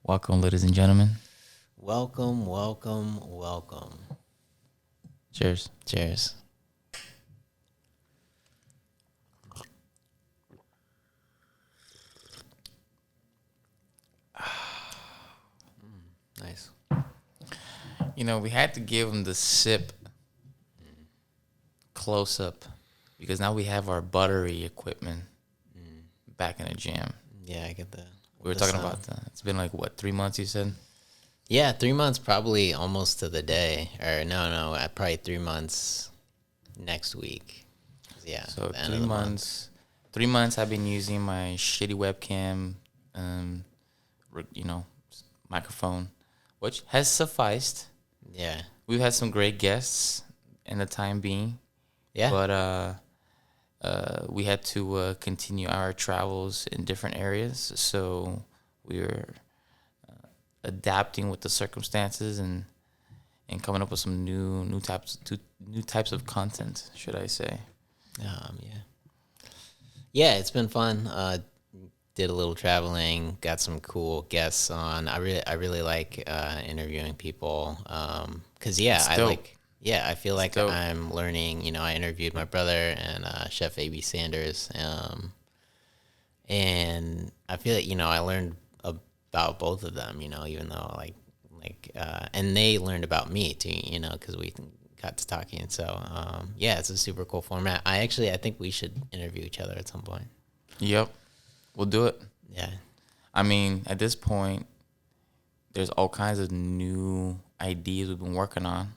Welcome, ladies and gentlemen. Welcome, welcome, welcome. Cheers. Cheers. Nice. You know, we had to give him the sip close up because now we have our buttery equipment back in the gym. Yeah, I get that. We were talking about that. It's been like, what, 3 months, you said? Yeah, 3 months probably almost to the day. Or no, probably 3 months next week. Yeah. So the end 3 of the month. months. 3 months I've been using my shitty webcam, microphone, which has sufficed. Yeah. We've had some great guests in the time being. Yeah. But we had to continue our travels in different areas, so we were adapting with the circumstances and coming up with some new types of content, should I say? Yeah. Yeah, it's been fun. Did a little traveling, got some cool guests on. I really like interviewing people. 'Cause I feel like dope. I'm learning. I interviewed my brother and Chef A.B. Sanders, and I feel like I learned about both of them. Even though and they learned about me too. Because we got to talking. So it's a super cool format. I think we should interview each other at some point. Yep, we'll do it. Yeah. I mean, at this point, there's all kinds of new ideas we've been working on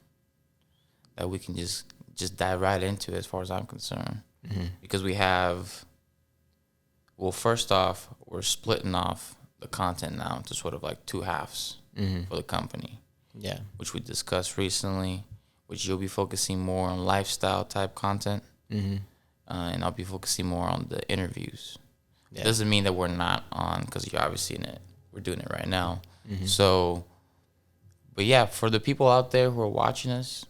that we can just dive right into, as far as I'm concerned. Mm-hmm. Because we have, well, first off, we're splitting off the content now into sort of like two halves for the company. Yeah. Which we discussed recently, which you'll be focusing more on lifestyle type content, and I'll be focusing more on the interviews. Yeah. Doesn't mean that we're not on, because you're obviously in it. We're doing it right now. So, but yeah, for the people out there who are watching us,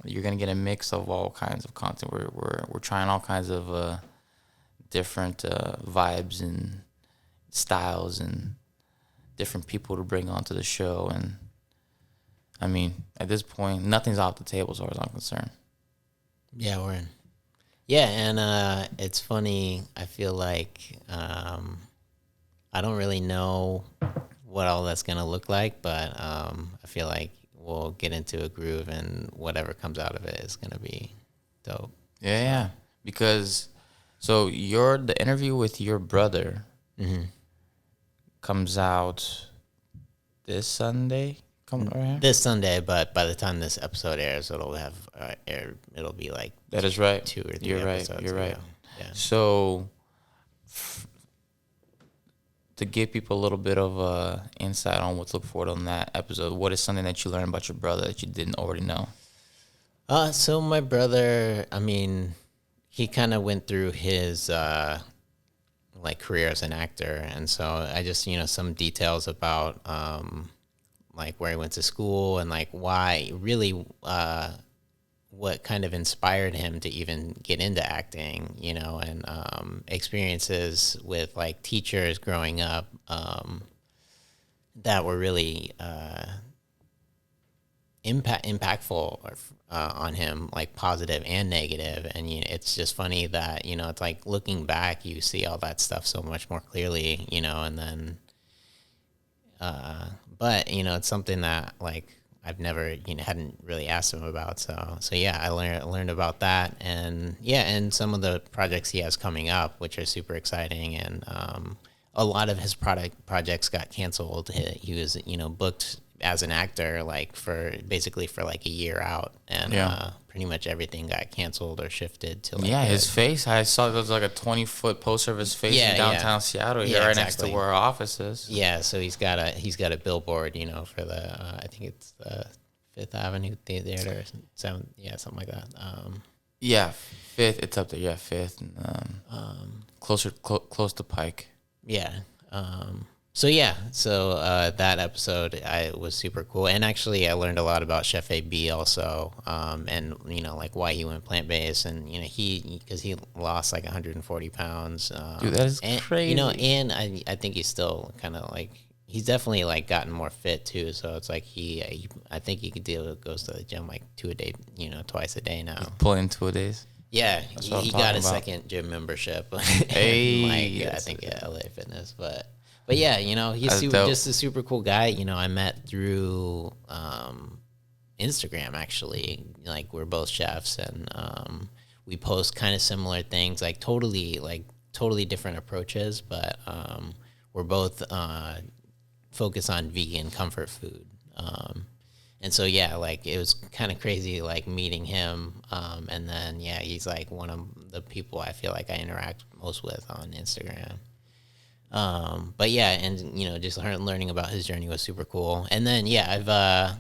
you're gonna get a mix of all kinds of content. We're trying all kinds of different vibes and styles and different people to bring onto the show. And I mean, at this point, nothing's off the table as far as I'm concerned. Yeah, we're in. Yeah, and it's funny. I feel like I don't really know what all that's gonna look like, but I feel like we'll get into a groove, and whatever comes out of it is gonna be dope. Yeah. Because so the interview with your brother comes out this Sunday. This Sunday, but by the time this episode airs, it'll have aired. It'll be like That is right. 2 or 3 You're right. episodes. You're right. ago. Yeah. So, to give people a little bit of insight on what to look forward on that episode, what is something that you learned about your brother that you didn't already know? So my brother, I mean, he kind of went through his career as an actor, and so I just some details about like where he went to school and like why really what kind of inspired him to even get into acting, and experiences with like teachers growing up that were really impactful on him, like positive and negative. And it's just funny that it's like looking back, you see all that stuff so much more clearly, and then but it's something that like I've never hadn't really asked him about. So yeah, I learned about that, and and some of the projects he has coming up, which are super exciting. And a lot of his projects got canceled. He was booked as an actor like for like a year out, and pretty much everything got canceled or shifted to like his face. I saw there was like a 20-foot poster of his face in downtown Seattle, right next to where our office is. Yeah, so he's got a billboard, for the I think it's the Fifth Avenue Theater, 7th, something like that. Fifth. It's up there. Yeah, Fifth, and close to Pike. Yeah. So that episode was super cool, and actually I learned a lot about Chef AB also, and like why he went plant based, and because he lost like 140 pounds. Dude, that is and, crazy. And I think he's still kind of like he's definitely like gotten more fit too. So it's like I think he goes to the gym like twice a day now. Pulling 2 days. Yeah, That's what I'm he talking got a about. second gym membership. Hey, I think LA Fitness, but yeah, he's that's dope. just a super cool guy. I met through Instagram actually. Like we're both chefs, and we post kind of similar things, like totally different approaches, but we're both focused on vegan comfort food. And so yeah, like it was kind of crazy, like meeting him, and then yeah, he's like one of the people I feel like I interact most with on Instagram. But yeah, and just learning about his journey was super cool. And then yeah,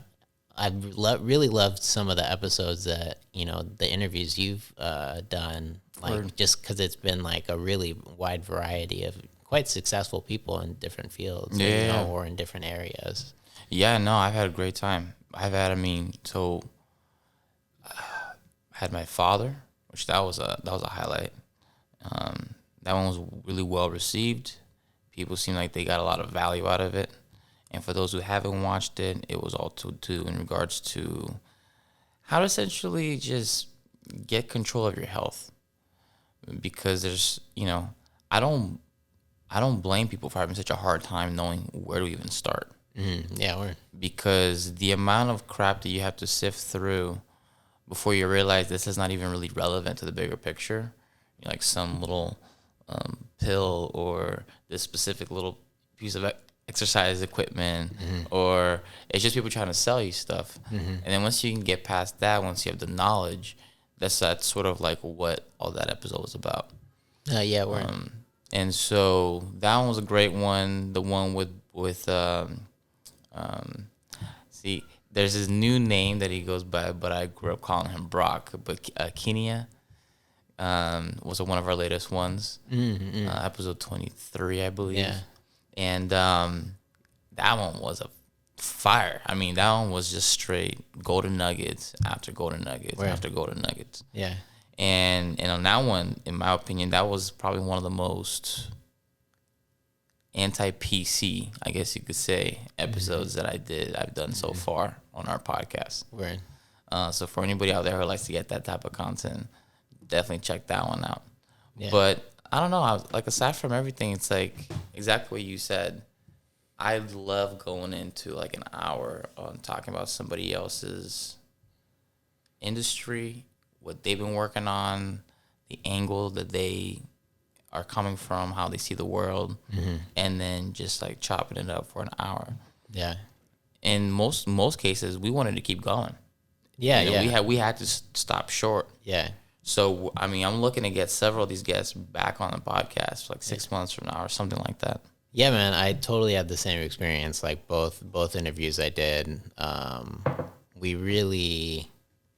really loved some of the episodes that the interviews you've done, like Word. just because it's been like a really wide variety of quite successful people in different fields, Yeah. or in different areas. Yeah, no, I've had a great time. So I had my father, which that was a highlight. That one was really well received. People seem like they got a lot of value out of it. And for those who haven't watched it, it was all to in regards to how to essentially just get control of your health. Because I don't I don't blame people for having such a hard time knowing where to even start. Yeah, Because the amount of crap that you have to sift through before you realize this is not even really relevant to the bigger picture, like some little pill or this specific little piece of exercise equipment, or it's just people trying to sell you stuff. And then once you can get past that, once you have the knowledge, that's sort of like what all that episode was about. yeah, we're And so that one was a great one. The one with see, there's this new name that he goes by, but I grew up calling him Brock. But Kenya was one of our latest ones, episode 23, I believe. Yeah. And that one was a fire. I mean, that one was just straight golden nuggets after golden nuggets after golden nuggets. yeah. And on that one, in my opinion, that was probably one of the most anti-PC, I guess you could say, episodes that I've done so far on our podcast. Word. So for anybody out there who likes to get that type of content, definitely check that one out. Yeah. But I don't know, like aside from everything, it's like exactly what you said. I love going into like an hour on talking about somebody else's industry, what they've been working on, the angle that they are coming from, how they see the world, and then just like chopping it up for an hour. Yeah. In most cases, we wanted to keep going. Yeah, yeah. We had to stop short. Yeah. So I mean, I'm looking to get several of these guests back on the podcast, like 6 months from now or something like that. Yeah, man, I totally had the same experience. Like both interviews I did, we really.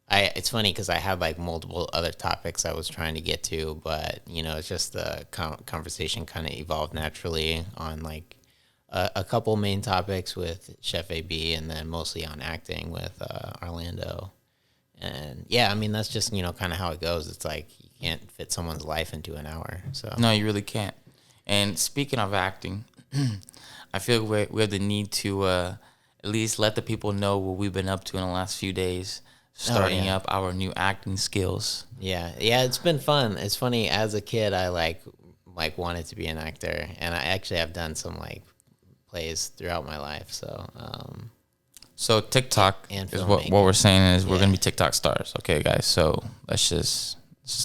It's funny because I had like multiple other topics I was trying to get to, but it's just the conversation kind of evolved naturally on like a couple main topics with Chef AB, and then mostly on acting with Orlando. And yeah, I mean that's just kind of how it goes. It's like you can't fit someone's life into an hour. So No, you really can't. And speaking of acting, I feel we have the need to at least let the people know what we've been up to in the last few days, starting up our new acting skills. Yeah, it's been fun. It's funny, as a kid I like wanted to be an actor, and I actually have done some like plays throughout my life. So TikTok And is what we're saying is we're gonna be TikTok stars. Okay, guys. So let's just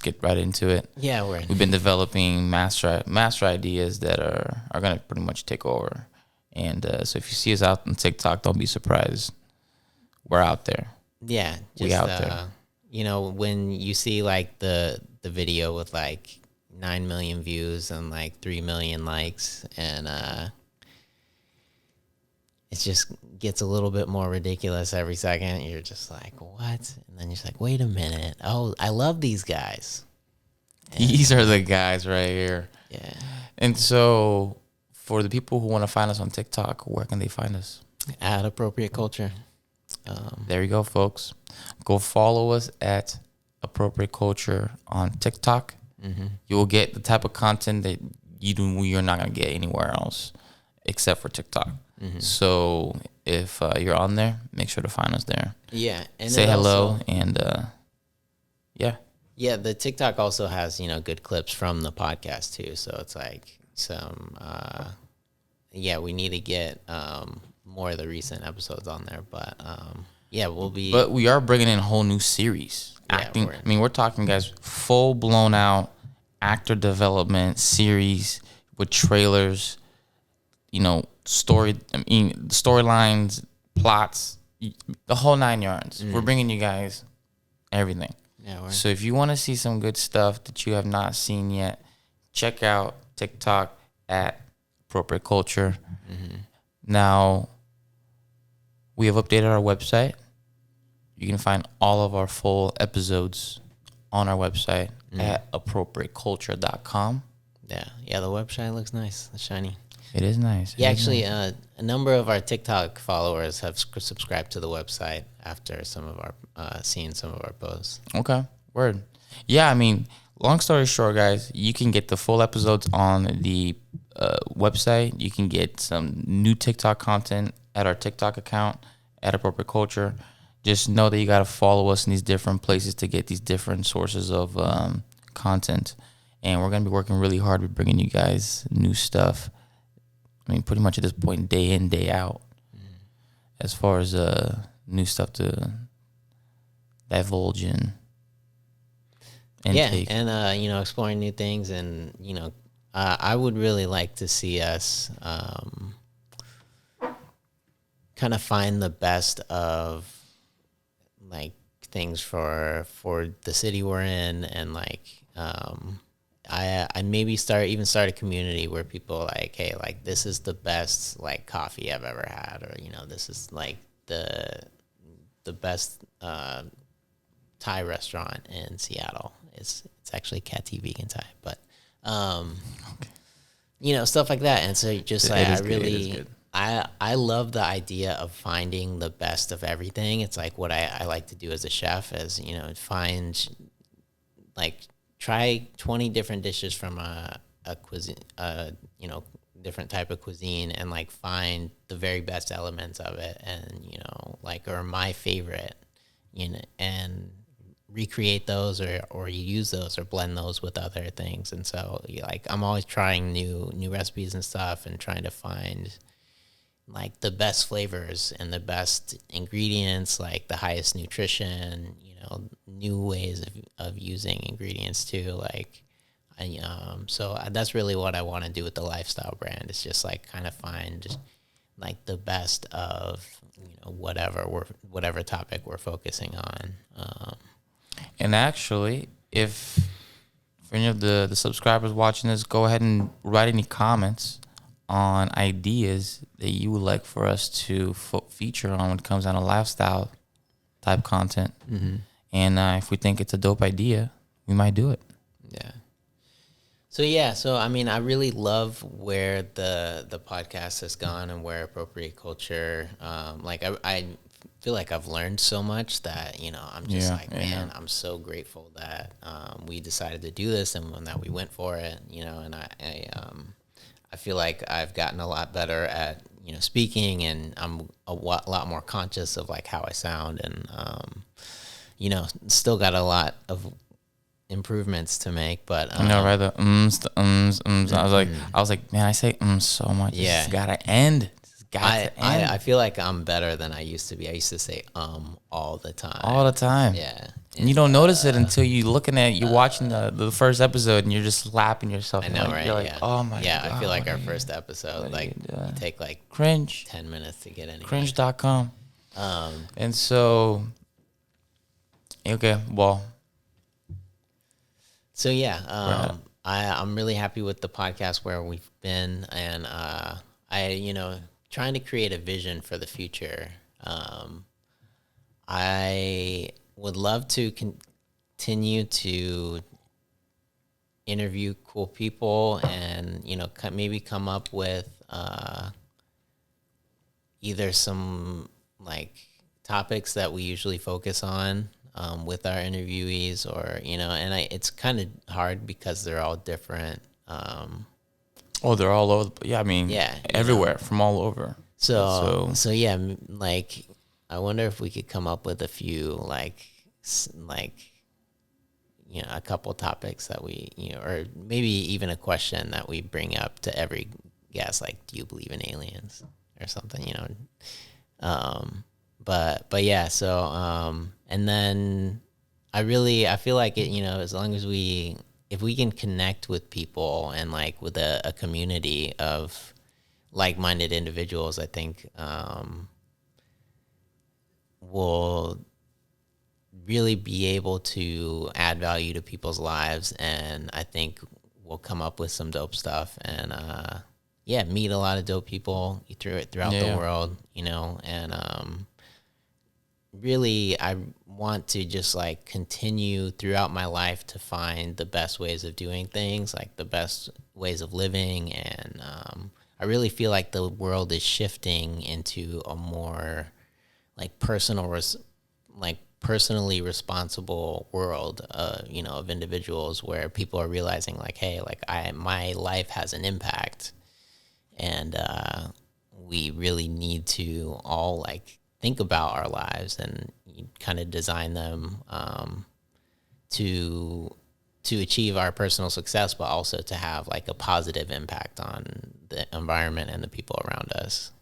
get right into it. Yeah, We've been developing master ideas that are gonna pretty much take over. And so if you see us out on TikTok, don't be surprised. We're out there. Yeah, just, We out there. When you see like the video with like 9 million views and like 3 million likes, and it just gets a little bit more ridiculous every second. You're just like, what? And then you're just like, wait a minute. Oh, I love these guys. And These are the guys right here. yeah, And so for the people who want to find us on TikTok, where can they find us? at Appropriate Culture. There you go, folks. Go follow us at Appropriate Culture on TikTok. You will get the type of content that you're not going to get anywhere else. except for TikTok. So if you're on there, make sure to find us there. Yeah, and say hello and yeah. Yeah, the TikTok also has, good clips from the podcast too. So it's like some, we need to get more of the recent episodes on there. But we'll be. But we are bringing in a whole new series. Acting. We're talking, guys, full blown out actor development series with trailers. Storylines, plots, the whole 9 yards. We're bringing you guys everything. Yeah. So if you want to see some good stuff that you have not seen yet, check out TikTok at Appropriate Culture. Now, we have updated our website. You can find all of our full episodes on our website at appropriateculture.com. Yeah, the website looks nice. It's shiny. It is nice. Actually, a number of our TikTok followers have subscribed to the website after seeing some of our posts. Okay, word. Yeah, long story short, guys, you can get the full episodes on the website. You can get some new TikTok content at our TikTok account at Appropriate Culture. Just know that you got to follow us in these different places to get these different sources of content. And we're going to be working really hard with bringing you guys new stuff. Pretty much at this point, day in, day out, as far as new stuff to divulge in. Take. And exploring new things, and I would really like to see us kind of find the best of like things for the city we're in, and I maybe start a community where people like, hey, like this is the best like coffee I've ever had, or this is like the best Thai restaurant in Seattle. It's actually captivate vegan Thai, but stuff like that. And so just like I love the idea of finding the best of everything. It's like what I like to do as a chef is find try 20 different dishes from a cuisine, different type of cuisine, and like find the very best elements of it, and or my favorite, and recreate those or use those or blend those with other things. And so I'm always trying new recipes and stuff, and trying to find like the best flavors and the best ingredients, like the highest nutrition, new ways of using ingredients too. So that's really what I want to do with the lifestyle brand. It's just like kind of find like the best of, whatever topic we're focusing on. And actually, if for any of the subscribers watching this, go ahead and write any comments on ideas that you would like for us to feature on when it comes down to lifestyle type content. And if we think it's a dope idea, we might do it. Yeah. So I really love where the podcast has gone and where Appropriate Culture. I feel like I've learned so much that I'm just I'm so grateful that we decided to do this, and that we went for it. And I feel like I've gotten a lot better at speaking, and I'm a lot more conscious of like how I sound, and still got a lot of improvements to make, but I know, right? The the I was like, man, I say so much. Yeah, it's gotta end. I feel like I'm better than I used to be. I used to say all the time. All the time. Yeah. And you don't notice it until you're watching the first episode, and you're just slapping yourself. I know, right? You're like, oh my god. Yeah, I feel like our first episode, you take like cringe 10 minutes to get in. Cringe.com. And so, okay, well. So yeah, I'm really happy with the podcast where we've been, and trying to create a vision for the future. I would love to continue to interview cool people, and maybe come up with either some like topics that we usually focus on with our interviewees, or it's kind of hard because they're all different Oh, they're all over. Yeah, I mean, Yeah, everywhere from all over. So yeah, like I wonder if we could come up with a few like a couple topics that we or maybe even a question that we bring up to every guest, like, do you believe in aliens or something. But yeah, so and then I feel like it, as long as if we can connect with people and like with a community of like-minded individuals, I think we'll really be able to add value to people's lives, and I think we'll come up with some dope stuff, and meet a lot of dope people throughout the world, and really I want to just like continue throughout my life to find the best ways of doing things, like the best ways of living, and I really feel like the world is shifting into a more like personally responsible world, of individuals, where people are realizing like, hey, like my life has an impact, and we really need to all like think about our lives and kind of design them to achieve our personal success, but also to have like a positive impact on the environment and the people around us.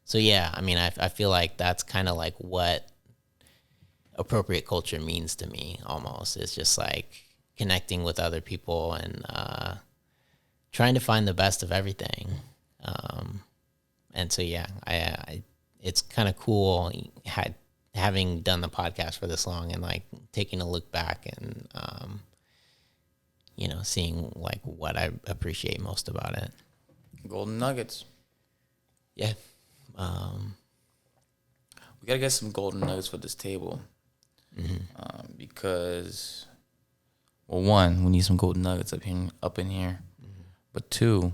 So yeah, I mean, I feel like that's kind of like what appropriate culture means to me. Almost, it's just like connecting with other people and trying to find the best of everything. And so yeah, I it's kind of cool having done the podcast for this long and like taking a look back and seeing like what I appreciate most about it. Golden nuggets. Yeah. We gotta get some golden nuggets for this table. Because, well, one, we need some golden nuggets up in here. But two,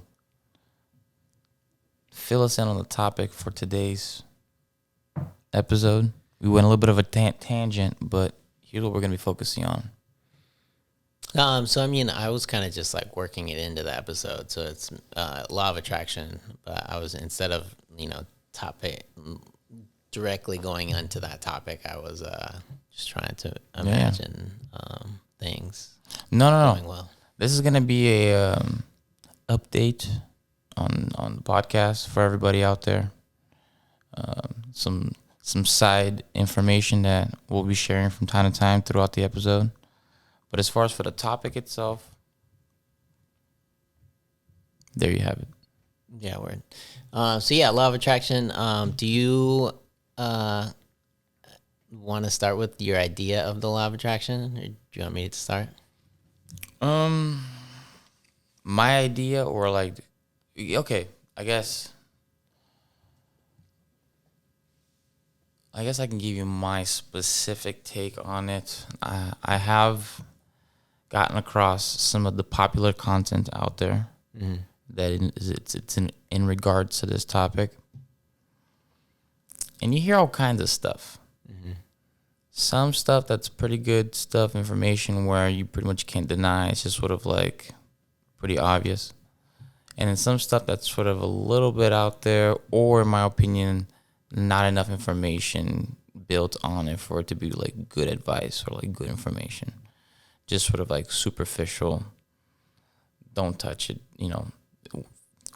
fill us in on the topic for today's episode. We went a little bit of a tangent, but here's what we're going to be focusing on. So I mean, I was kind of just like working it into the episode. So it's law of attraction, but I was, instead of topic directly going into that topic, I was just trying to imagine things. No. Going well. This is going to be a update on the podcast for everybody out there. Some side information that we'll be sharing from time to time throughout the episode. But as far as for the topic itself, there you have it. Yeah, word. So yeah, law of attraction. Do you want to start with your idea of the law of attraction, or do you want me to start? My idea, or like, okay, I guess I can give you my specific take on it. I have gotten across some of the popular content out there that it's in regards to this topic, and you hear all kinds of stuff. Some stuff that's pretty good stuff, information where you pretty much can't deny. It's just sort of like pretty obvious. And then some stuff that's sort of a little bit out there, or in my opinion, not enough information built on it for it to be like good advice or like good information. Just sort of like superficial, don't touch it,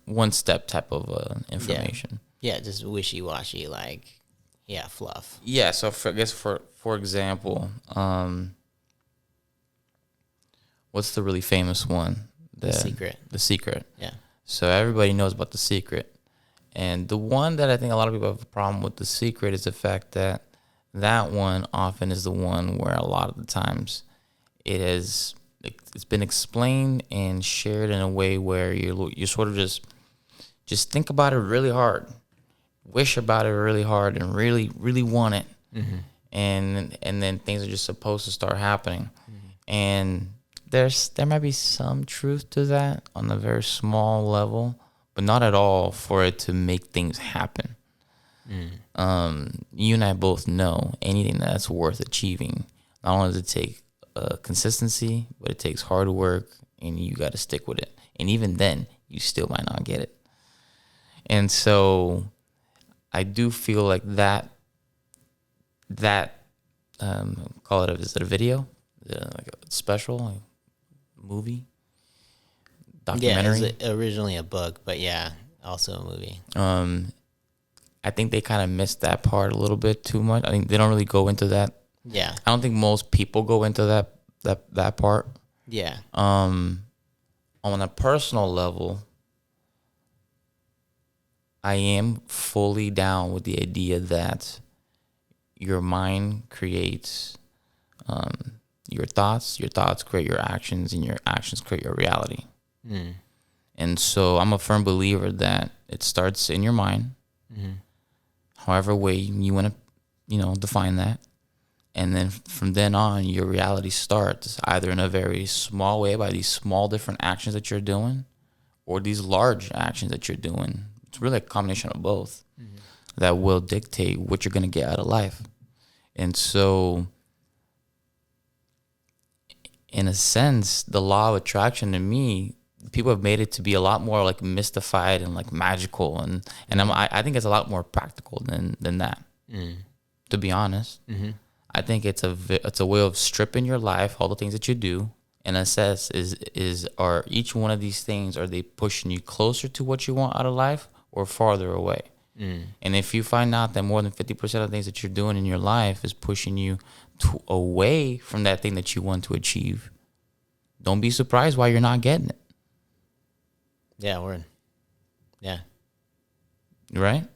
one step type of information. Yeah, just wishy-washy, like, yeah, fluff. Yeah, so I guess for example, what's the really famous one? The Secret. The Secret. Yeah. So everybody knows about The Secret. And the one that I think a lot of people have a problem with The Secret is the fact that one often is the one where a lot of the times it's been explained and shared in a way where you sort of just think about it really hard, wish about it really hard, and really, really want it. And then things are just supposed to start happening. And there might be some truth to that on a very small level, but not at all for it to make things happen. You and I both know anything that's worth achieving, not only does it take consistency, but it takes hard work, and you got to stick with it. And even then, you still might not get it. And so I do feel like that call it is it a video? Is it like a special, like movie, Yeah, documentary? it's originally a book, but yeah, also a movie. I think they kind of missed that part a little bit too much. I think they don't really go into that. Yeah. I don't think most people go into that part. Yeah. On a personal level, I am fully down with the idea that your mind creates your thoughts create your actions, and your actions create your reality. And so I'm a firm believer that it starts in your mind, however way you want to, define that. And then from then on, your reality starts either in a very small way by these small different actions that you're doing, or these large actions that you're doing. It's really a combination of both that will dictate what you're going to get out of life. And so, in a sense, the law of attraction to me, people have made it to be a lot more like mystified and like magical, and I think it's a lot more practical than that. To be honest, I think it's a way of stripping your life, all the things that you do, and assess are each one of these things, are they pushing you closer to what you want out of life or farther away? And if you find out that more than 50% of the things that you're doing in your life is pushing you away from that thing that you want to achieve, don't be surprised why you're not getting it. Yeah, word. Yeah. Right?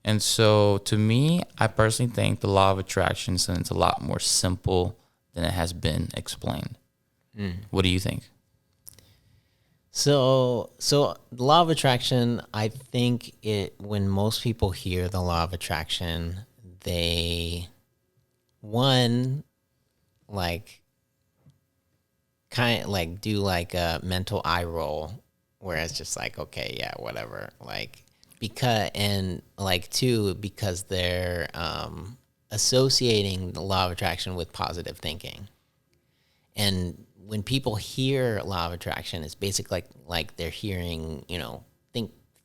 And so to me, I personally think the law of attraction is a lot more simple than it has been explained. What do you think? So the law of attraction, I think when most people hear the law of attraction, they like kind of like do like a mental eye roll, where it's just like, okay, yeah, whatever. Like, because they're associating the law of attraction with positive thinking. And when people hear law of attraction, it's basically like they're hearing,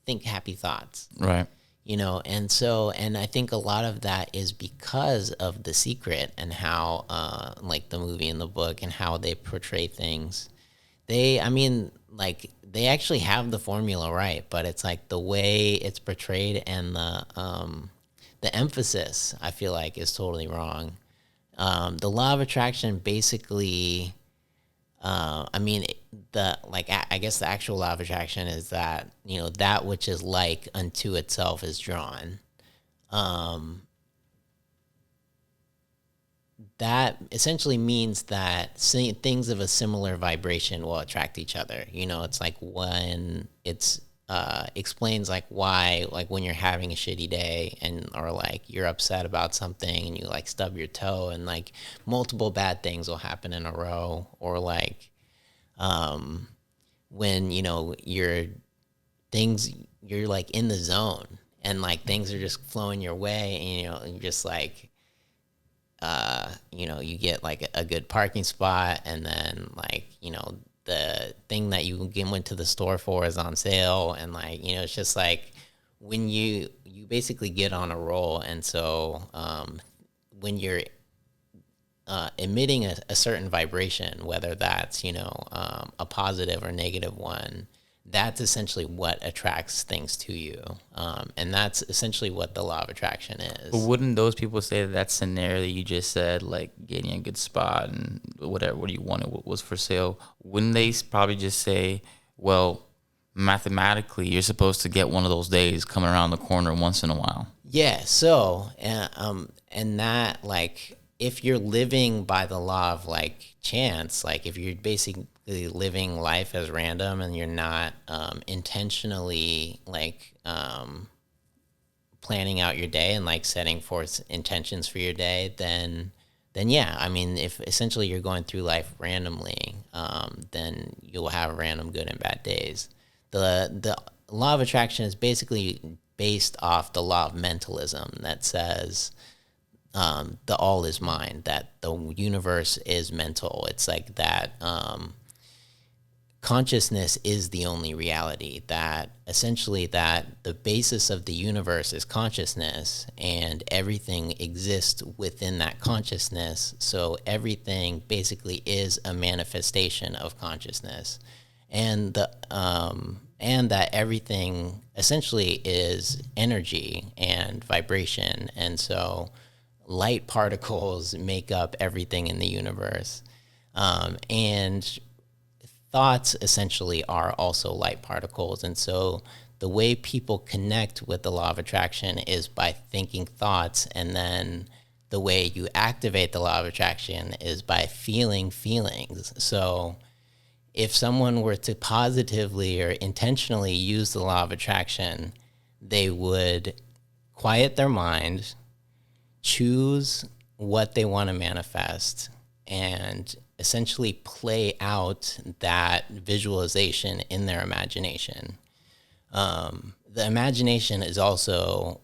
think happy thoughts. Right. And I think a lot of that is because of The Secret and how, like the movie and the book and how they portray things. They actually have the formula right, but it's like the way it's portrayed and the emphasis, I feel like, is totally wrong. The law of attraction basically, I guess the actual law of attraction is that, that which is like unto itself is drawn. That essentially means that things of a similar vibration will attract each other. It's like when it's explains like why, like when you're having a shitty day or like you're upset about something and you like stub your toe and like multiple bad things will happen in a row, or like when you're like in the zone and like things are just flowing your way, and you're just like you get like a good parking spot, and then like, the thing that you went to the store for is on sale, and like, it's just like when you basically get on a roll. And so when you're emitting a certain vibration, whether that's, a positive or negative one, that's essentially what attracts things to you. And that's essentially what the law of attraction is. But wouldn't those people say that scenario that you just said, like getting a good spot and whatever, what you wanted was for sale, wouldn't they probably just say, well, mathematically, you're supposed to get one of those days coming around the corner once in a while? Yeah. So, and that, like, if you're living by the law of like chance, like if you're basically living life as random and you're not intentionally like planning out your day and like setting forth intentions for your day, then yeah, I mean, if essentially you're going through life randomly, then you'll have random good and bad days. The law of attraction is basically based off the law of mentalism that says the all is mind, that the universe is mental. It's like that consciousness is the only reality, that essentially that the basis of the universe is consciousness and everything exists within that consciousness. So everything basically is a manifestation of consciousness, and and that everything essentially is energy and vibration. And so light particles make up everything in the universe. And thoughts essentially are also light particles. And so the way people connect with the law of attraction is by thinking thoughts, and then the way you activate the law of attraction is by feeling feelings. So if someone were to positively or intentionally use the law of attraction, they would quiet their mind, choose what they want to manifest, and essentially play out that visualization in their imagination. The imagination is also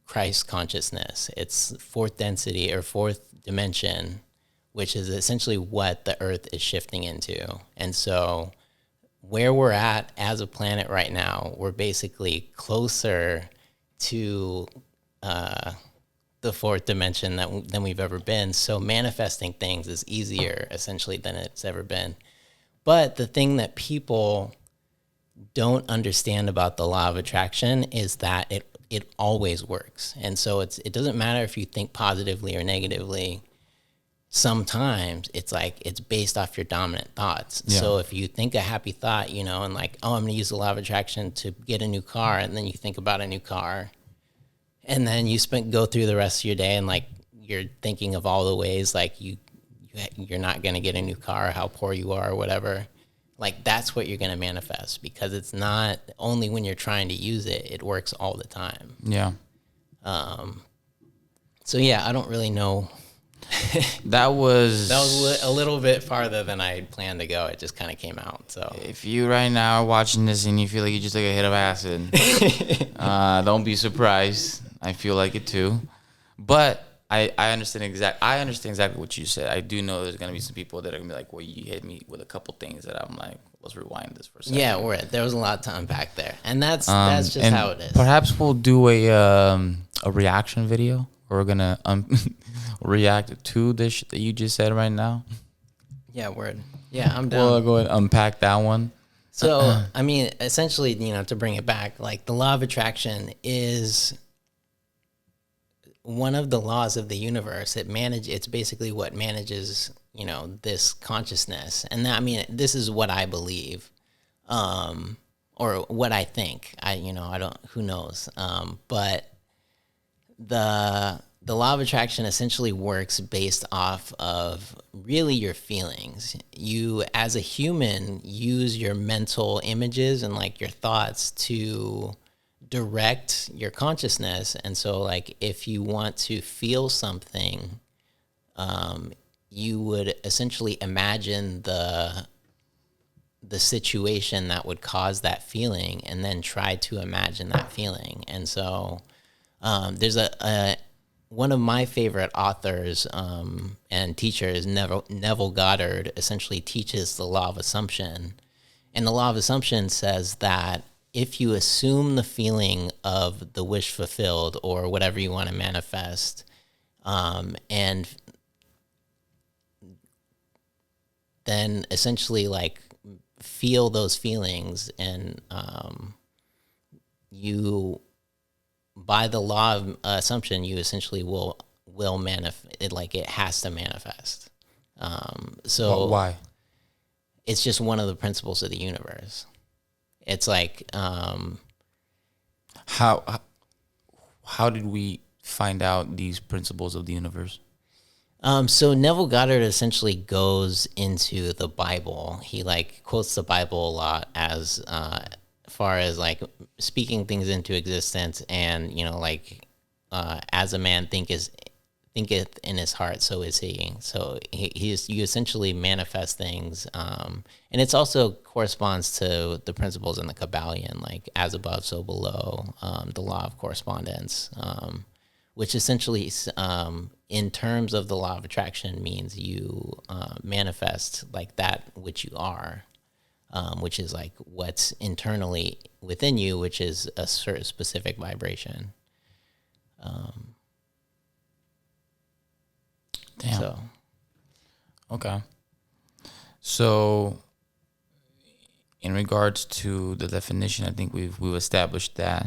Christ consciousness. It's fourth density or fourth dimension, which is essentially what the earth is shifting into. And so where we're at as a planet right now, we're basically closer to the fourth dimension than we've ever been. So manifesting things is easier essentially than it's ever been. But the thing that people don't understand about the law of attraction is that it always works. And so it doesn't matter if you think positively or negatively. Sometimes it's like it's based off your dominant thoughts. Yeah. So if you think a happy thought, and like, oh, I'm going to use the law of attraction to get a new car, and then you think about a new car, and then you go through the rest of your day and like you're thinking of all the ways like you're not going to get a new car, how poor you are or whatever. Like that's what you're going to manifest, because it's not only when you're trying to use it, it works all the time. Yeah. So yeah, I don't really know. That was a little bit farther than I had planned to go. It just kind of came out. So if you right now are watching this and you feel like you just took a hit of acid, don't be surprised. I feel like it too, but I understand exactly what you said. I do know there's gonna be some people that are gonna be like, "Well, you hit me with a couple things that I'm like, let's rewind this for a second." Yeah, there was a lot to unpack there, and that's just how it is. Perhaps we'll do a reaction video where we're gonna react to this that you just said right now. Yeah, word. Yeah, I'm down. We'll go ahead and unpack that one. So, I mean, essentially, to bring it back, like the law of attraction is one of the laws of the universe. It's basically what manages, this consciousness. And that, I mean, this is what I believe, or what I think. Who knows? But the law of attraction essentially works based off of really your feelings. You, as a human, use your mental images and like your thoughts to direct your consciousness. And so like if you want to feel something, you would essentially imagine the situation that would cause that feeling and then try to imagine that feeling. And so there's one of my favorite authors and teachers, Neville Goddard, essentially teaches the law of assumption. And the law of assumption says that if you assume the feeling of the wish fulfilled or whatever you want to manifest, and then essentially like feel those feelings, and you, by the law of assumption, you essentially will manifest. Like it has to manifest. So why? It's just one of the principles of the universe. It's like how did we find out these principles of the universe? So Neville Goddard essentially goes into the Bible. He like quotes the Bible a lot as far as like speaking things into existence, and as a man thinketh in his heart, so is he. So you essentially manifest things, and it's also corresponds to the principles in the Kabbalion, like as above, so below, the law of correspondence, which essentially, in terms of the law of attraction, means you manifest like that which you are. which is like what's internally within you, which is a certain specific vibration. Damn. So, Okay. So, in regards to the definition, I think we've established that.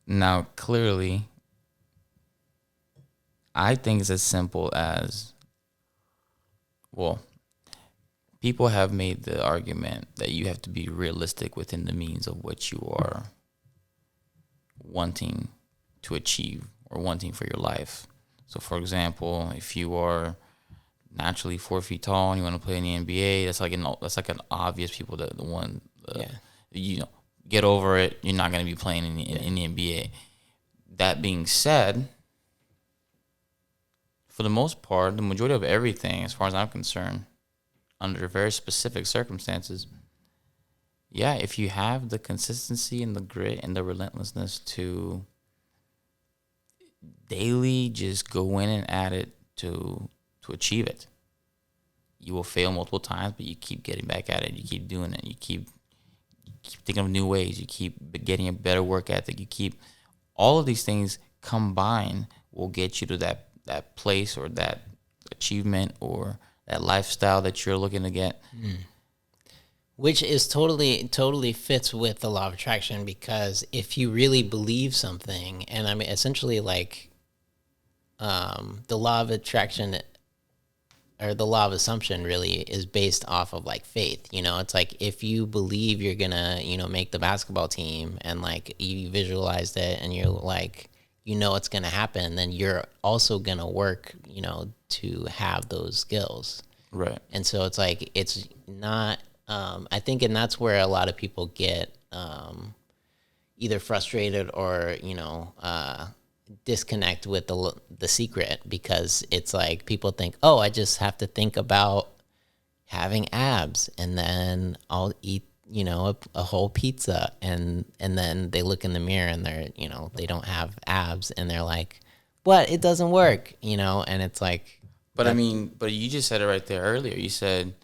Now, clearly, I think it's as simple as, well, people have made the argument that you have to be realistic within the means of what you are wanting to achieve or wanting for your life. So, for example, if you are naturally 4 feet tall and you want to play in the NBA, that's like an obvious people that the one, you know, get over it. You're not going to be playing in the NBA. That being said, for the most part, the majority of everything, as far as I'm concerned, under very specific circumstances, yeah, if you have the consistency and the grit and the relentlessness to daily just go in and add it to achieve it, you will fail multiple times, but you keep getting back at it. You keep doing it. You keep thinking of new ways. You keep getting a better work ethic. You keep all of these things combined will get you to that place or that achievement or that lifestyle that you're looking to get. which is totally fits with the law of attraction, because if you really believe something, and I mean, essentially, like, the law of attraction or the law of assumption really is based off of like faith. You know, it's like if you believe you're gonna, make the basketball team, and like you visualized it and you're like, it's gonna happen, then you're also gonna work, to have those skills. Right. And so it's like, it's not, I think, and that's where a lot of people get either frustrated or, disconnect with the secret, because it's like people think, oh, I just have to think about having abs and then I'll eat, a whole pizza, and then they look in the mirror and they're, they don't have abs, and they're like, what? It doesn't work, and it's like, But I mean, but you just said it right there earlier. You said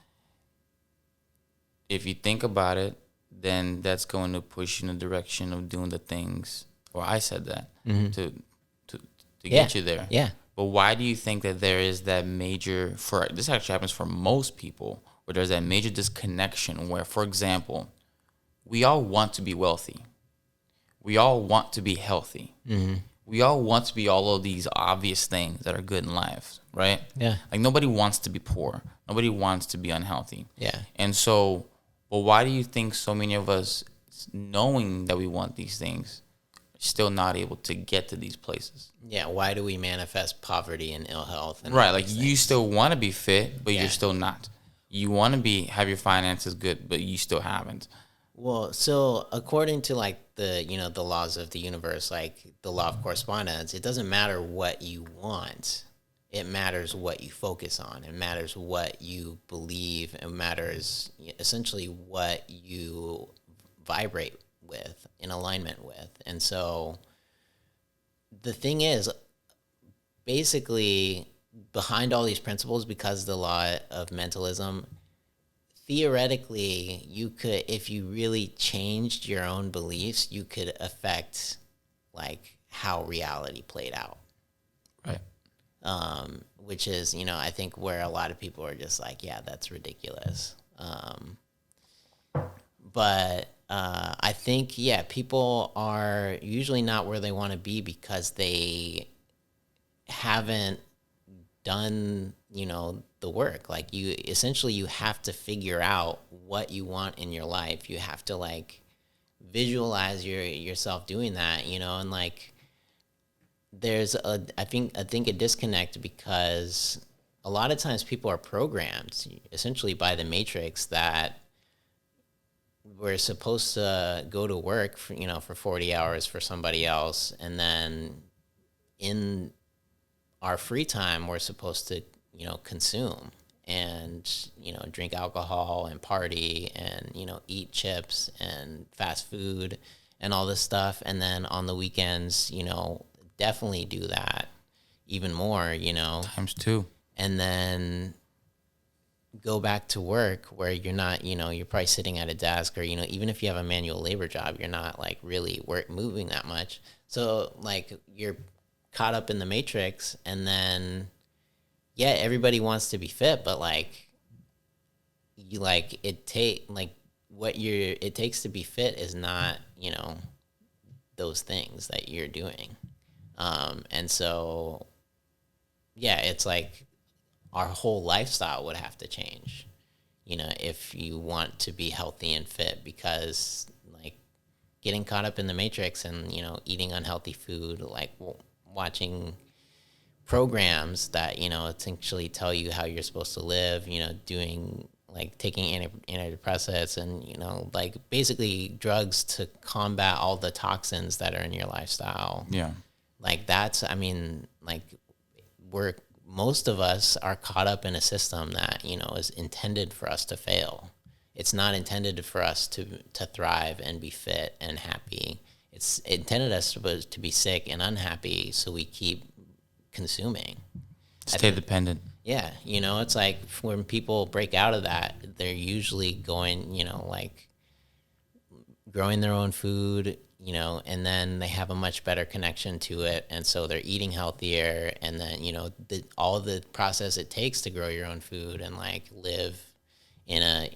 if you think about it, then that's going to push you in the direction of doing the things. Or I said that to get you there. Yeah. But why do you think that there is that major, for this actually happens for most people, where there's that major disconnection where, for example, we all want to be wealthy. We all want to be healthy. We all want to be all of these obvious things that are good in life, right? Yeah. Like nobody wants to be poor. Nobody wants to be unhealthy. Yeah. And so, but why do you think so many of us, knowing that we want these things, are still not able to get to these places? Yeah, why do we manifest poverty and ill health? And right, like you still want to be fit, but you're still not. You want to have your finances good, but you still haven't. Well, so according to like the the laws of the universe, like the law of correspondence, it doesn't matter what you want. It matters what you focus on. It matters what you believe. It matters essentially what you vibrate with, in alignment with. And so the thing is, basically, behind all these principles, because the law of mentalism, theoretically, you could, if you really changed your own beliefs, you could affect like how reality played out. Right. Which is, I think where a lot of people are just like, yeah, that's ridiculous. But I think, yeah, people are usually not where they want to be because they haven't done, the work. Like you have to figure out what you want in your life. You have to like visualize yourself doing that, and like there's I think a disconnect, because a lot of times people are programmed essentially by the matrix that we're supposed to go to work for, for 40 hours for somebody else, and then in our free time we're supposed to consume and drink alcohol and party and eat chips and fast food and all this stuff, and then on the weekends definitely do that even more, times two. and then go back to work where you're not, you're probably sitting at a desk, or, even if you have a manual labor job, you're not like really moving that much. So like you're caught up in the matrix, and then, yeah, everybody wants to be fit, but like you like it takes to be fit is not, those things that you're doing. And so, yeah, it's like our whole lifestyle would have to change, if you want to be healthy and fit, because like getting caught up in the matrix and, eating unhealthy food, like watching programs that, essentially tell you how you're supposed to live, doing like taking antidepressants and, like basically drugs to combat all the toxins that are in your lifestyle. Yeah. Like that's, I mean, like most of us are caught up in a system that, is intended for us to fail. It's not intended for us to thrive and be fit and happy. It's intended us to be sick and unhappy, so we keep consuming. Stay dependent. Yeah, it's like when people break out of that, they're usually going, like growing their own food, and then they have a much better connection to it, and so they're eating healthier, and then, all the process it takes to grow your own food and like live in a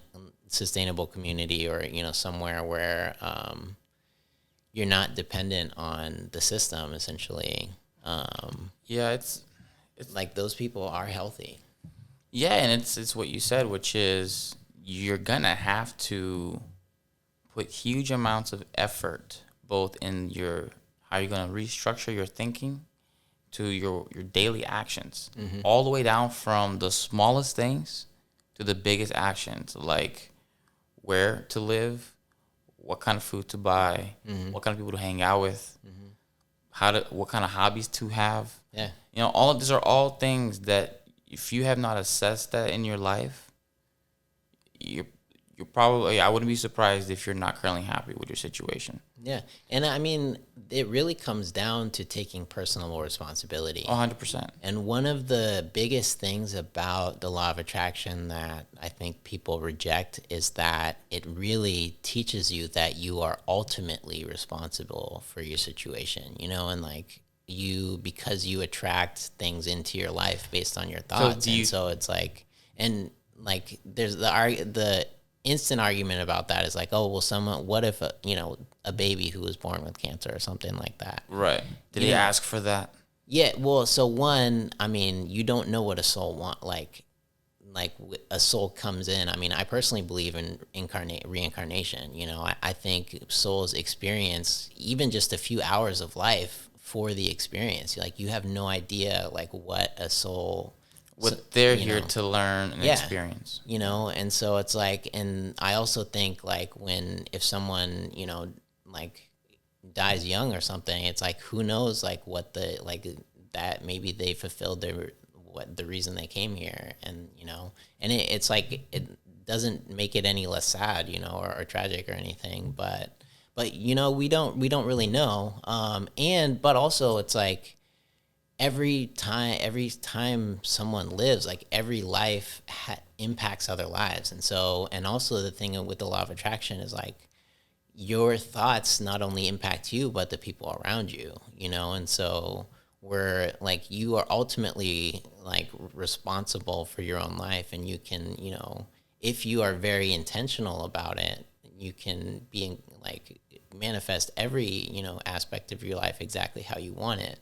sustainable community, or, somewhere where you're not dependent on the system, essentially. Yeah, it's like those people are healthy. Yeah, and it's what you said, which is you're gonna have to put huge amounts of effort, both in how you're gonna restructure your thinking to your daily actions, all the way down from the smallest things to the biggest actions, like where to live, what kind of food to buy, what kind of people to hang out with, what kind of hobbies to have. Yeah. All of these are all things that if you have not assessed that in your life, you're probably, I wouldn't be surprised if you're not currently happy with your situation. Yeah. And I mean, it really comes down to taking personal responsibility. 100%. And one of the biggest things about the law of attraction that I think people reject is that it really teaches you that you are ultimately responsible for your situation, and like because you attract things into your life based on your thoughts. So it's like, and like there's the instant argument about that is like, oh, well, what if a baby who was born with cancer or something like that? Right. Did he ask for that? Yeah. Well, so one, I mean, you don't know what a soul like a soul comes in. I mean, I personally believe in reincarnation. I think souls experience even just a few hours of life for the experience. Like you have no idea like what a soul, what they're here to learn and experience. And so it's like, and I also think like if someone, like dies young or something, it's like, who knows like what that maybe they fulfilled the reason they came here, and and it's like it doesn't make it any less sad, or tragic or anything, but we don't really know. But also it's like every time someone lives, like every life impacts other lives, and also the thing with the law of attraction is like your thoughts not only impact you but the people around you, and so where like you are ultimately like responsible for your own life, and you can, if you are very intentional about it, you can like manifest every, aspect of your life exactly how you want it.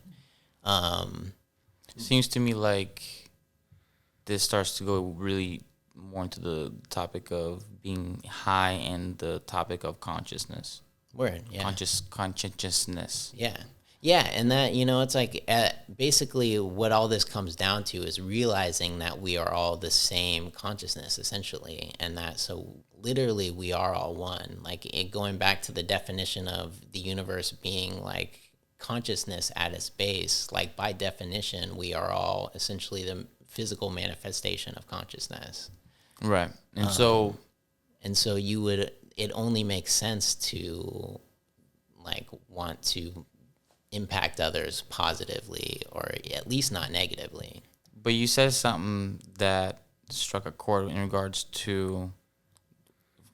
Seems to me like this starts to go really more into the topic of being high and the topic of consciousness. Word, yeah. Consciousness. Yeah. Yeah, and that, it's like basically what all this comes down to is realizing that we are all the same consciousness, essentially, and that so literally we are all one. Like going back to the definition of the universe being like consciousness at its base, like by definition, we are all essentially the physical manifestation of consciousness. Right. And so it only makes sense to like want to impact others positively, or at least not negatively. But you said something that struck a chord in regards to,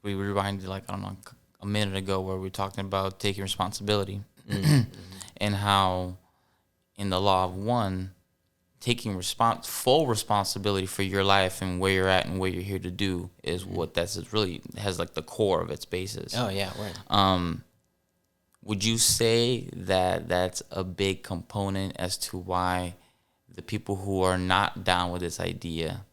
we rewinded like, I don't know, a minute ago, where we were talking about taking responsibility. And how in the law of one, taking full responsibility for your life and where you're at and what you're here to do is what that's really has like the core of its basis. Oh yeah, word. Would you say that that's a big component as to why the people who are not down with this idea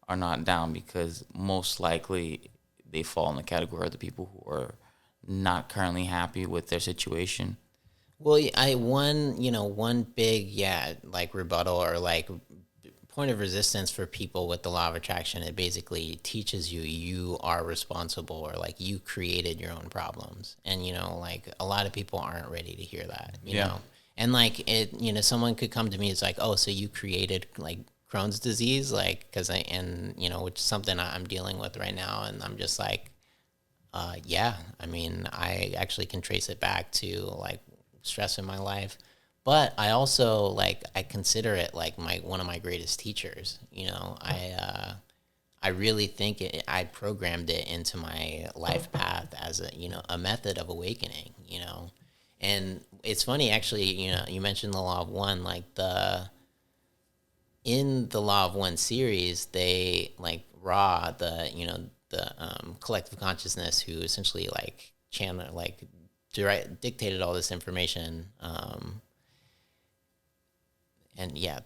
are not down? Because most likely they fall in the category of the people who are not currently happy with their situation. Well, one big, like rebuttal or like point of resistance for people with the law of attraction, it basically teaches you are responsible, or like you created your own problems. And, like a lot of people aren't ready to hear that, you know? And like someone could come to me, it's like, oh, so you created like Crohn's disease, like, which is something I'm dealing with right now. And I'm just like, yeah, I mean, I actually can trace it back to like stress in my life, but I also like, I consider it like one of my greatest teachers. I really think I programmed it into my life path as a method of awakening. And it's funny actually. You mentioned the law of one, like in the law of one series, they like Ra, the collective consciousness, who essentially like channel like dictated all this information. And yeah,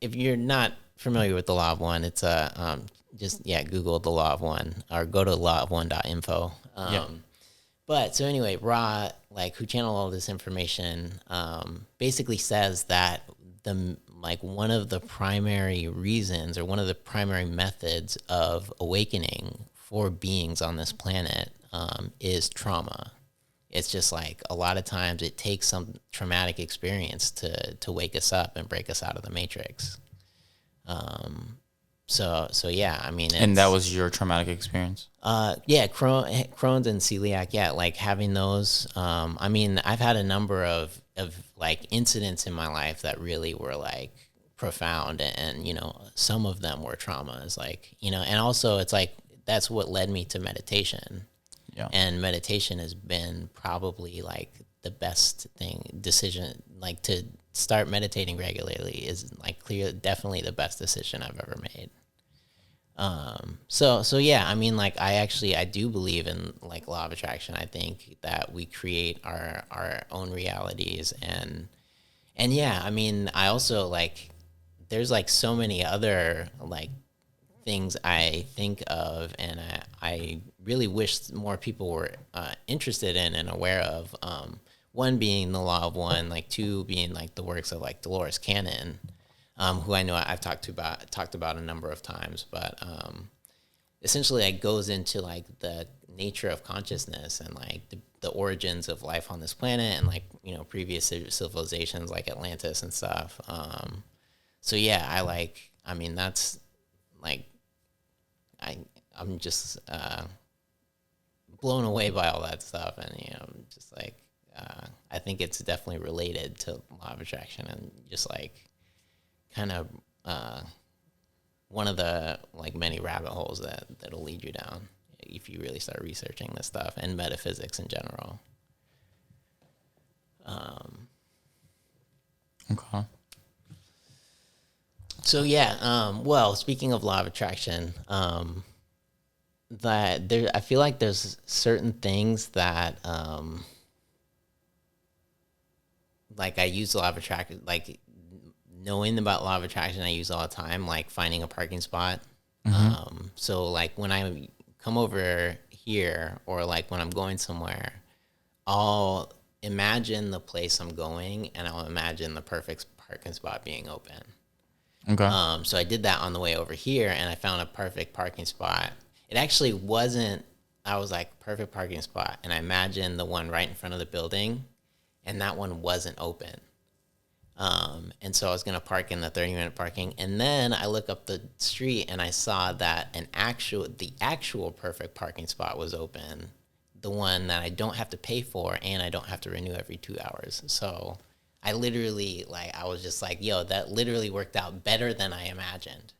if you're not familiar with the law of one, it's just Google the law of one or go to lawof1.info. But so anyway, Ra, like who channeled all this information, basically says that one of the primary reasons or one of the primary methods of awakening for beings on this planet is trauma. It's just like a lot of times it takes some traumatic experience to wake us up and break us out of the matrix. So yeah, I mean, And that was your traumatic experience? Crohn's and celiac, like having those. I mean, I've had a number of like incidents in my life that really were like profound, and some of them were traumas, like, and also it's like that's what led me to meditation. Yeah. And meditation has been probably like the best decision, like to start meditating regularly is like definitely the best decision I've ever made. So yeah, I mean, like I do believe in like law of attraction. I think that we create our own realities, and yeah, I mean, I also like, there's like so many other like things I think of, and I really wish more people were interested in and aware of. One being the law of one, like two being like the works of like Dolores Cannon, who I know I've talked about a number of times, but essentially it goes into like the nature of consciousness and like the origins of life on this planet, and like previous civilizations like Atlantis and stuff. So yeah, I mean that's like I'm just blown away by all that stuff, and just like I think it's definitely related to law of attraction, and just like kind of one of the like many rabbit holes that'll lead you down if you really start researching this stuff, and metaphysics in general. Okay. So yeah, well, speaking of law of attraction, that I feel like there's certain things that like I use law of attraction, like knowing about law of attraction, I use all the time, like finding a parking spot. So like when I come over here, or like when I'm going somewhere, I'll imagine the place I'm going, and I'll imagine the perfect parking spot being open. Okay. So I did that on the way over here, and I found a perfect parking spot. It actually wasn't, I was like, perfect parking spot, and I imagined the one right in front of the building, and that one wasn't open. And so I was going to park in the 30-minute parking, and then I look up the street, and I saw that the actual perfect parking spot was open, the one that I don't have to pay for, and I don't have to renew every 2 hours. So I literally, like, I was just like, yo, that literally worked out better than I imagined.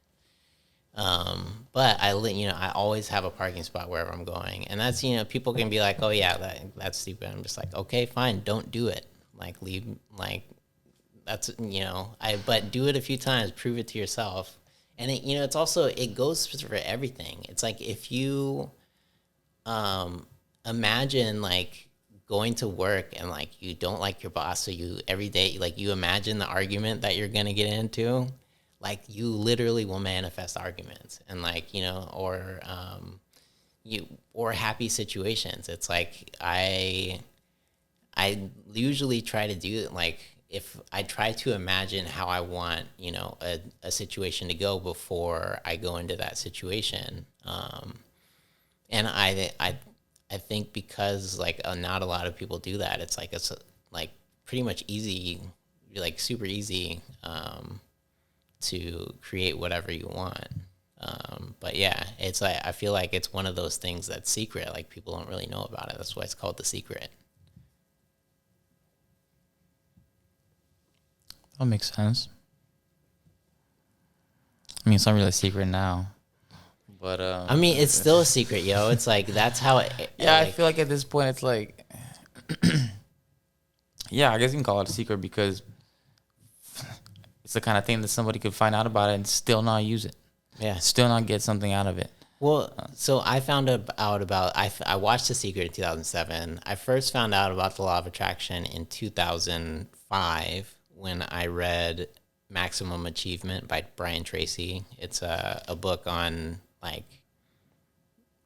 But I always have a parking spot wherever I'm going, and that's, people can be like, oh yeah, that's stupid. I'm just like, okay, fine, don't do it. Like leave, like that's, but do it a few times, prove it to yourself, and it's also, it goes for everything. It's like if you imagine like going to work and like you don't like your boss, so you every day like you imagine the argument that you're gonna get into, like you literally will manifest arguments and like you or happy situations. It's like I usually try to do it, like if I try to imagine how I want a situation to go before I go into that situation. And I think because like not a lot of people do that, it's like pretty much easy, like super easy to create whatever you want. But yeah, it's like I feel like it's one of those things that's secret. Like people don't really know about it. That's why it's called The Secret. That makes sense. I mean, it's not really a secret now, but I mean, it's still a secret, yo. It's like that's how it. yeah, I Like, feel like at this point it's like, yeah, I guess you can call it a secret because it's the kind of thing that somebody could find out about it and still not use it, yeah. still not get something out of it. Well, so I found out about I watched The Secret in 2007. I first found out about the law of attraction in 2005 when I read Maximum Achievement by Brian Tracy. It's a book on like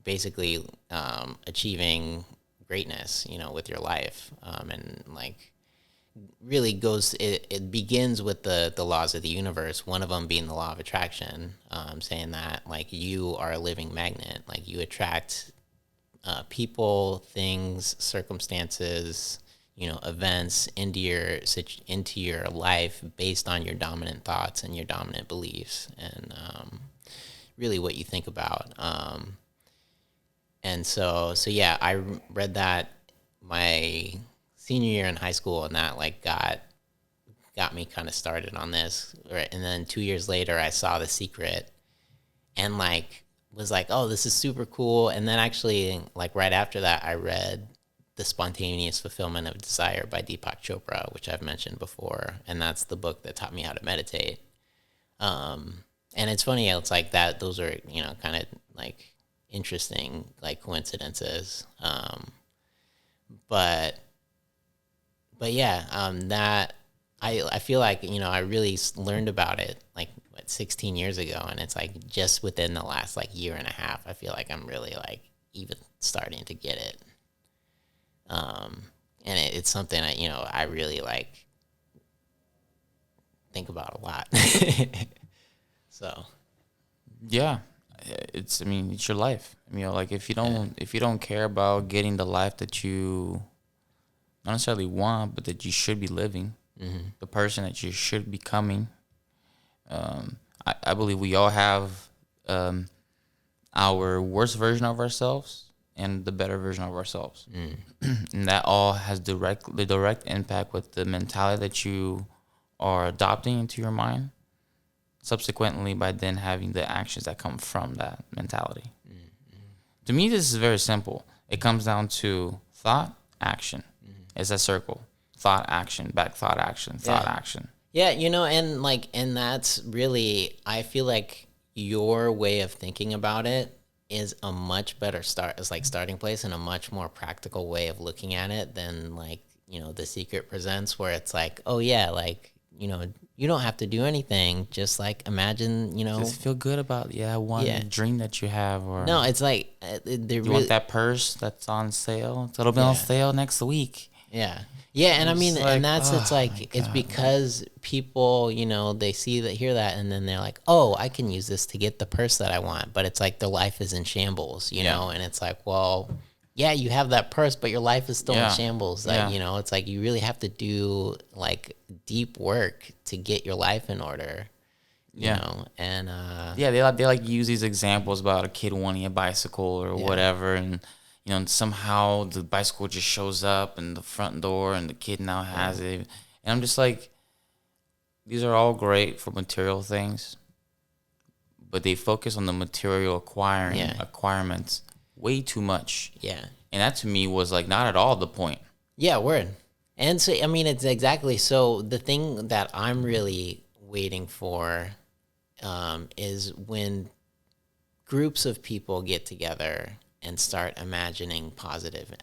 basically achieving greatness, with your life, and like really it begins with the laws of the universe, one of them being the law of attraction, saying that like you are a living magnet, like you attract people, things, circumstances, events into your life based on your dominant thoughts and your dominant beliefs, and really what you think about. And so yeah, I read that my senior year in high school, and that like got me kind of started on this. And then 2 years later, I saw The Secret, and like was like, oh, this is super cool. And then actually, like right after that, I read The Spontaneous Fulfillment of Desire by Deepak Chopra, which I've mentioned before, and that's the book that taught me how to meditate. And it's funny, it's like that. Those are kind of like interesting like coincidences. But yeah, that I feel like I really learned about it like 16 years ago, and it's like just within the last like year and a half, I feel like I'm really like even starting to get it. And it's something I really like think about a lot. So Yeah, I mean, it's your life. Like if you don't care about getting the life that you not necessarily want, but that you should be living, the person that you should be becoming. I believe we all have our worst version of ourselves and the better version of ourselves, and that all has the direct impact with the mentality that you are adopting into your mind. Subsequently, by then having the actions that come from that mentality. To me, this is very simple. It comes down to thought, action. It's a circle. Thought, action, back, thought, action, thought, action. Yeah, and that's really, I feel like your way of thinking about it is a much better start, is like starting place, and a much more practical way of looking at it than like, The Secret presents, where it's like, oh yeah, like, you don't have to do anything. Just like imagine, Just feel good about one dream that you have, or no, it's like you want that purse that's on sale. It'll be on sale next week. Yeah. Yeah, and I mean, like, and that's, it's like, it's because people, they hear that, and then they're like, oh, I can use this to get the purse that I want. But it's like their life is in shambles, know, and it's like, well, yeah, you have that purse, but your life is still in shambles. Like, it's like you really have to do like deep work to get your life in order. You know, and they like use these examples about a kid wanting a bicycle or whatever, and and somehow the bicycle just shows up in the front door, and the kid now has it. And I'm just like, these are all great for material things, but they focus on the material acquirements way too much. Yeah. And that to me was like not at all the point. Yeah, word. And so, I mean, it's exactly. So the thing that I'm really waiting for is when groups of people get together and start imagining positive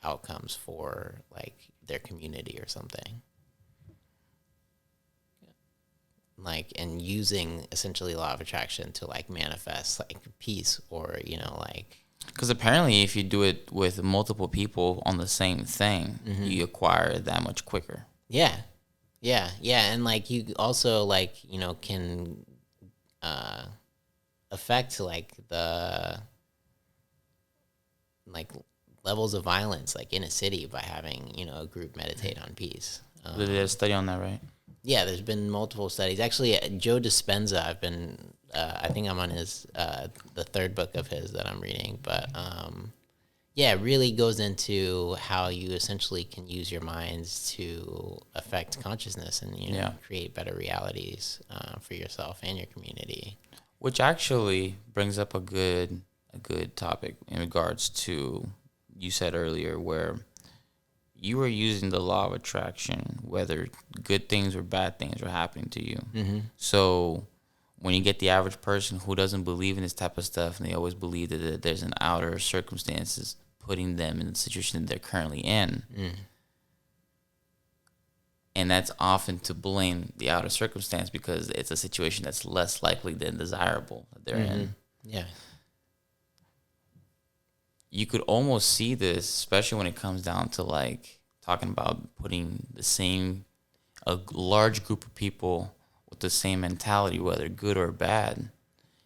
outcomes for like their community or something. Like, and using essentially law of attraction to like manifest like peace or, like. Because apparently if you do it with multiple people on the same thing, you acquire it that much quicker. Yeah. And like you also like, can affect like the like levels of violence like in a city by having, a group meditate on peace. They did a study on that, right? Yeah, there's been multiple studies. Actually, Joe Dispenza, I think I'm on his, the third book of his that I'm reading. But, yeah, it really goes into how you essentially can use your minds to affect consciousness and, create better realities for yourself and your community. Which actually brings up a good topic in regards to, you said earlier, where you are using the law of attraction, whether good things or bad things are happening to you. Mm-hmm. So when you get the average person who doesn't believe in this type of stuff, and they always believe that there's an outer circumstances putting them in the situation that they're currently in, and that's often to blame the outer circumstance because it's a situation that's less likely than desirable that they're in. Yeah. You could almost see this, especially when it comes down to like talking about putting a large group of people with the same mentality, whether good or bad.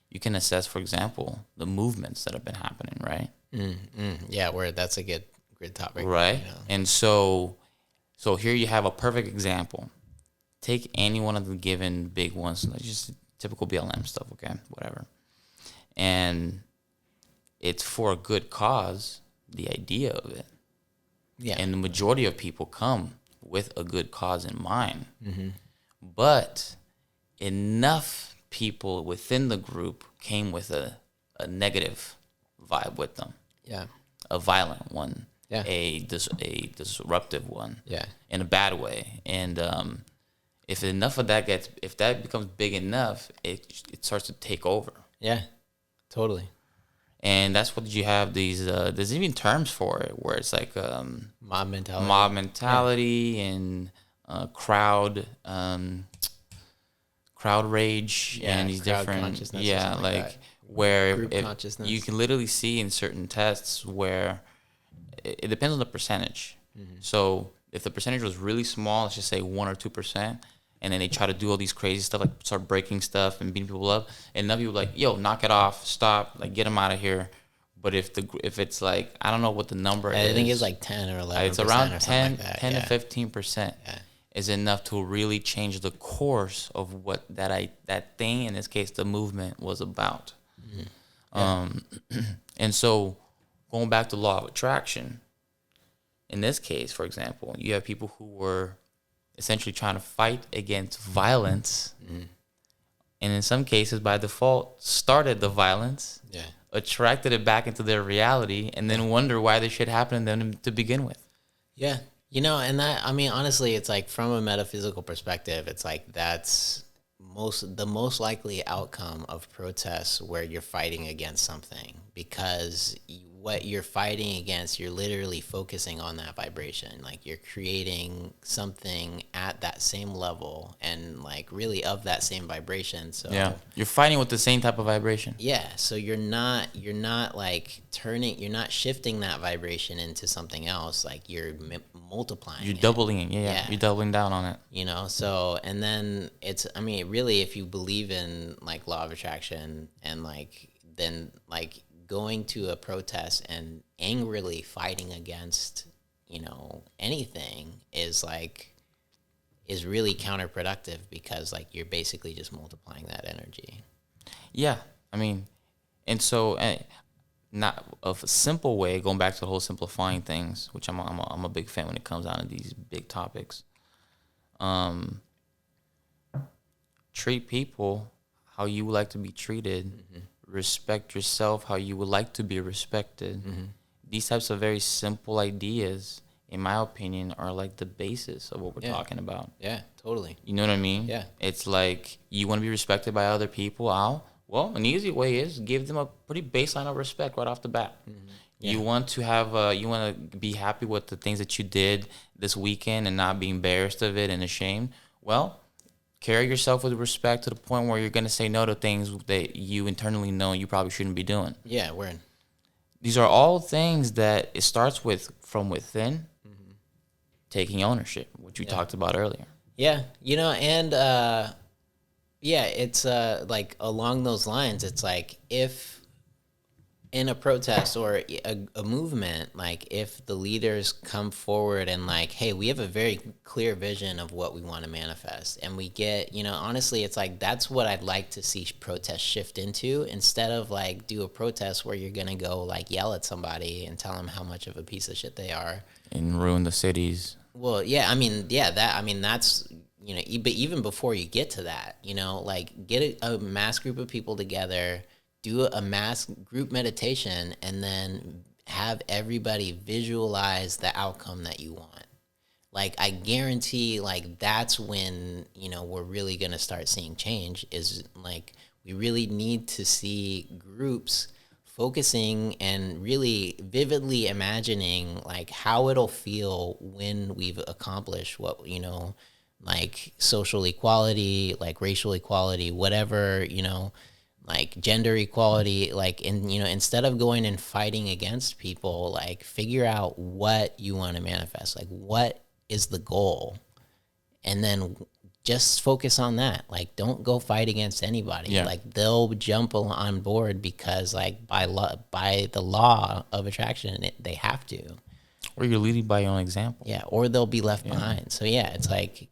You can assess, for example, the movements that have been happening, right? Yeah, that's a good topic. Right. And so here you have a perfect example. Take any one of the given big ones, like just typical BLM stuff, okay, whatever. And it's for a good cause, the idea of it. Yeah. And the majority of people come with a good cause in mind. Mm-hmm. But enough people within the group came with a negative vibe with them. Yeah. A violent one. Yeah. A disruptive one. Yeah. In a bad way. And if enough of that if that becomes big enough, it starts to take over. Yeah. Totally. And that's what you have these, there's even terms for it where it's like mob mentality and crowd rage and these different, like where if you can literally see in certain tests where it depends on the percentage. Mm-hmm. So if the percentage was really small, let's just say 1 or 2%, and then they try to do all these crazy stuff, like start breaking stuff and beating people up. And enough people like, yo, knock it off, stop, like get them out of here. But if it's like, I don't know what the number is. I think it's like 10 or 11%. It's around 10 like to 15% is enough to really change the course of what that thing, in this case, the movement, was about. Mm-hmm. And so going back to law of attraction, in this case, for example, you have people who were essentially trying to fight against violence, and in some cases, by default, started the violence, attracted it back into their reality, and then wonder why this shit happened to them to begin with. Yeah. And that, I mean, honestly, it's like from a metaphysical perspective, it's like that's the most likely outcome of protests where you're fighting against something, because what you're fighting against, you're literally focusing on that vibration. Like you're creating something at that same level and like really of that same vibration. So yeah, you're fighting with the same type of vibration. Yeah, so you're not like you're not shifting that vibration into something else. Like you're multiplying. You're doubling it. Yeah, you're doubling down on it. So and then it's, I mean, really, if you believe in like law of attraction and like then like going to a protest and angrily fighting against, anything is really counterproductive, because like you're basically just multiplying that energy. Yeah, I mean, and so not of a simple way, going back to the whole simplifying things, which I'm a big fan when it comes down to these big topics. Treat people how you would like to be treated. Respect yourself how you would like to be respected. These types of very simple ideas, in my opinion, are like the basis of what we're talking about. Yeah, totally. You know what I mean? Yeah. It's like you want to be respected by other people. Well, an easy way is give them a pretty baseline of respect right off the bat. Yeah. You want to have you want to be happy with the things that you did this weekend and not be embarrassed of it and ashamed. Well, carry yourself with respect to the point where you're going to say no to things that you internally know you probably shouldn't be doing. Yeah, we're in. These are all things that it starts with from within, taking ownership, which we talked about earlier. Yeah, and it's like along those lines, it's like if in a protest or a movement, like if the leaders come forward and like, hey, we have a very clear vision of what we want to manifest, and we get, honestly, it's like that's what I'd like to see protests shift into, instead of like do a protest where you're gonna go like yell at somebody and tell them how much of a piece of shit they are And ruin the cities. Well, that's, but even before you get to that, like get a mass group of people together, do a mass group meditation, and then have everybody visualize the outcome that you want. Like, I guarantee, like, that's when, we're really going to start seeing change, is like, we really need to see groups focusing and really vividly imagining like how it'll feel when we've accomplished what, like social equality, like racial equality, whatever, like gender equality, like, and, instead of going and fighting against people, like figure out what you want to manifest, like what is the goal, and then just focus on that. Like, don't go fight against anybody. Yeah. Like, they'll jump on board because, like, by the law of attraction, they have to. Or you're leading by your own example. Yeah, or they'll be left behind. So yeah, it's like,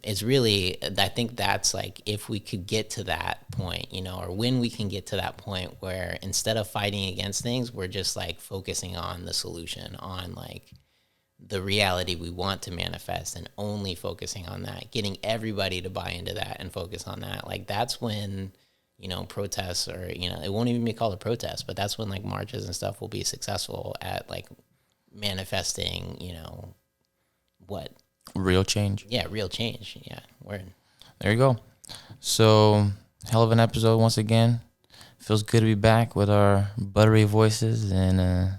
it's really, I think that's like, if we could get to that point, or when we can get to that point where instead of fighting against things, we're just like focusing on the solution, on like the reality we want to manifest, and only focusing on that, getting everybody to buy into that and focus on that. Like, that's when, protests, or, it won't even be called a protest, but that's when like marches and stuff will be successful at like manifesting, what? Real change. Yeah, real change. Yeah, word. There you go. So, hell of an episode once again. Feels good to be back with our buttery voices and,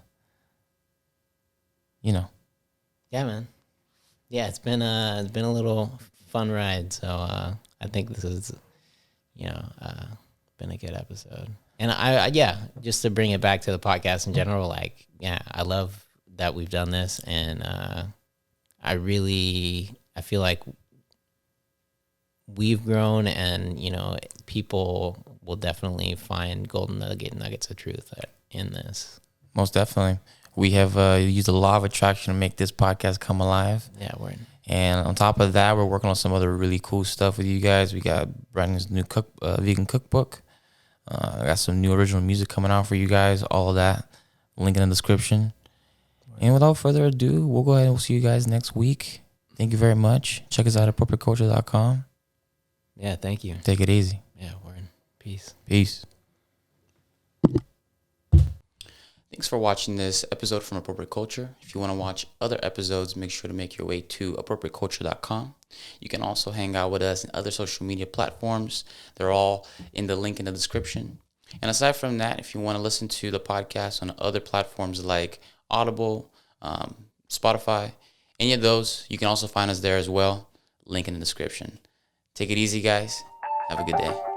Yeah, man. Yeah, it's been a little fun ride. So I think this is, been a good episode. And I just to bring it back to the podcast in general, like, yeah, I love that we've done this, and I feel like we've grown, and people will definitely find golden nuggets of truth in this. Most definitely. We have used the law of attraction to make this podcast come alive. Yeah, word. And on top of that, we're working on some other really cool stuff with you guys. We got Brandon's new vegan cookbook. I got some new original music coming out for you guys. All of that. Link in the description. And without further ado, we'll go ahead and we'll see you guys next week. Thank you very much. Check us out at appropriateculture.com. Yeah, thank you. Take it easy. Yeah, word. Peace. Peace. Thanks for watching this episode from Appropriate Culture. If you want to watch other episodes, make sure to make your way to appropriateculture.com. You can also hang out with us in other social media platforms. They're all in the link in the description. And aside from that, if you want to listen to the podcast on other platforms like Audible, Spotify, any of those, you can also find us there as well. Link in the description. Take it easy, guys. Have a good day.